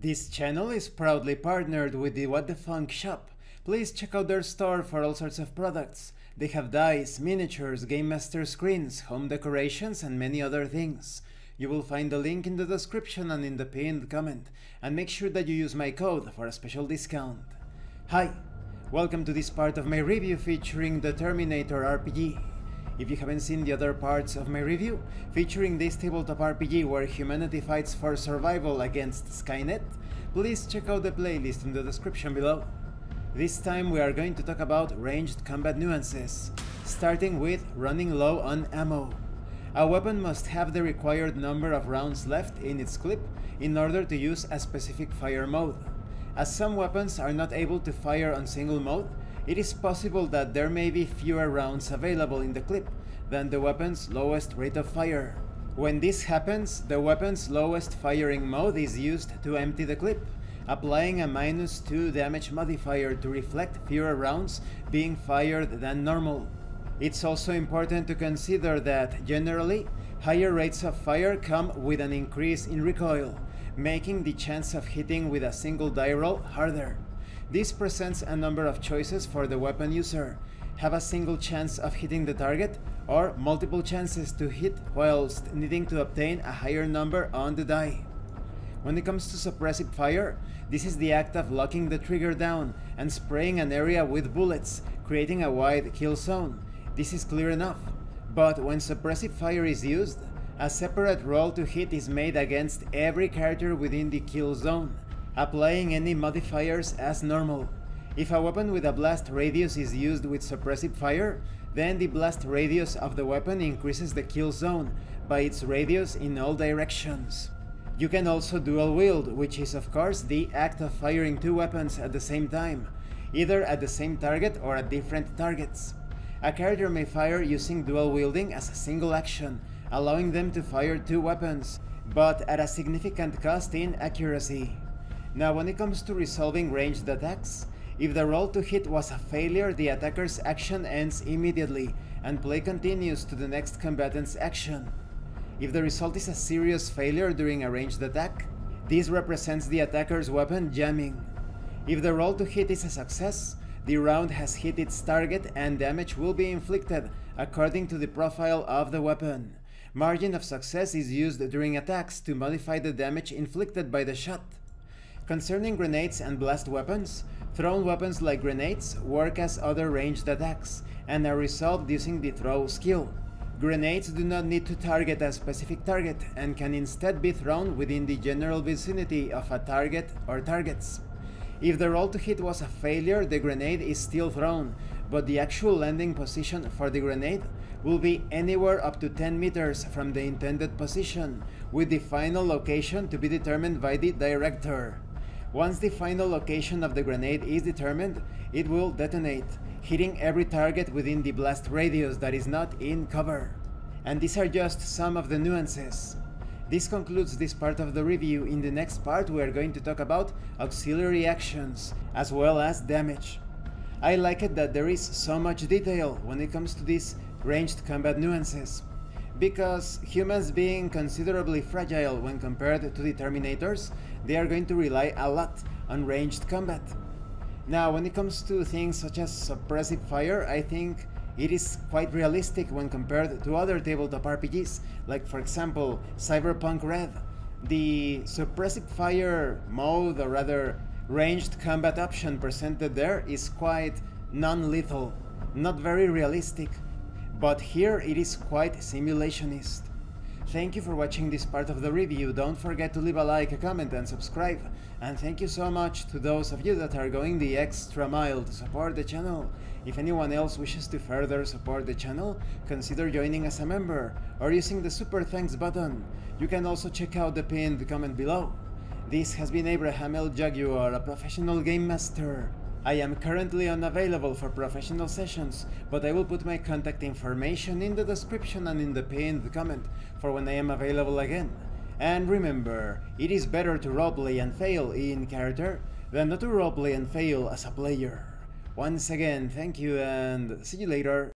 This channel is proudly partnered with the What the Funk shop. Please check out their store for all sorts of products. They have dice, miniatures, Game Master screens, home decorations, and many other things. You will find the link in the description and in the pinned comment, and make sure that you use my code for a special discount. Hi, welcome to this part of my review featuring the Terminator RPG. If you haven't seen the other parts of my review, featuring this tabletop RPG where humanity fights for survival against Skynet, please check out the playlist in the description below. This time we are going to talk about ranged combat nuances, starting with running low on ammo. A weapon must have the required number of rounds left in its clip in order to use a specific fire mode. As some weapons are not able to fire on single mode, it is possible that there may be fewer rounds available in the clip than the weapon's lowest rate of fire. When this happens, the weapon's lowest firing mode is used to empty the clip, applying a -2 damage modifier to reflect fewer rounds being fired than normal. It's also important to consider that, generally, higher rates of fire come with an increase in recoil, making the chance of hitting with a single die roll harder. This presents a number of choices for the weapon user: have a single chance of hitting the target, or multiple chances to hit whilst needing to obtain a higher number on the die. When it comes to suppressive fire, this is the act of locking the trigger down and spraying an area with bullets, creating a wide kill zone. This is clear enough, but when suppressive fire is used, a separate roll to hit is made against every character within the kill zone, applying any modifiers as normal. If a weapon with a blast radius is used with suppressive fire, then the blast radius of the weapon increases the kill zone by its radius in all directions. You can also dual wield, which is of course the act of firing two weapons at the same time, either at the same target or at different targets. A character may fire using dual wielding as a single action, allowing them to fire two weapons, but at a significant cost in accuracy. Now, when it comes to resolving ranged attacks, if the roll to hit was a failure, the attacker's action ends immediately, and play continues to the next combatant's action. If the result is a serious failure during a ranged attack, this represents the attacker's weapon jamming. If the roll to hit is a success, the round has hit its target and damage will be inflicted according to the profile of the weapon. Margin of success is used during attacks to modify the damage inflicted by the shot. Concerning grenades and blast weapons, thrown weapons like grenades work as other ranged attacks and are resolved using the throw skill. Grenades do not need to target a specific target and can instead be thrown within the general vicinity of a target or targets. If the roll to hit was a failure, the grenade is still thrown, but the actual landing position for the grenade will be anywhere up to 10 meters from the intended position, with the final location to be determined by the director. Once the final location of the grenade is determined, it will detonate, hitting every target within the blast radius that is not in cover. And these are just some of the nuances. This concludes this part of the review. In the next part we are going to talk about auxiliary actions, as well as damage. I like it that there is so much detail when it comes to these ranged combat nuances, because humans being considerably fragile when compared to the Terminators, they are going to rely a lot on ranged combat. Now, when it comes to things such as suppressive fire, I think it is quite realistic when compared to other tabletop RPGs, like for example Cyberpunk Red. The suppressive fire mode, or rather ranged combat option presented there, is quite non-lethal, not very realistic, but here it is quite simulationist. Thank you for watching this part of the review. Don't forget to leave a like, a comment and subscribe. And thank you so much to those of you that are going the extra mile to support the channel. If anyone else wishes to further support the channel, consider joining as a member or using the super thanks button. You can also check out the pinned comment below. This has been Abraham L. Jaguar, a professional game master. I am currently unavailable for professional sessions, but I will put my contact information in the description and in the pinned comment for when I am available again. And remember, it is better to roleplay and fail in character than not to roleplay and fail as a player. Once again, thank you and see you later.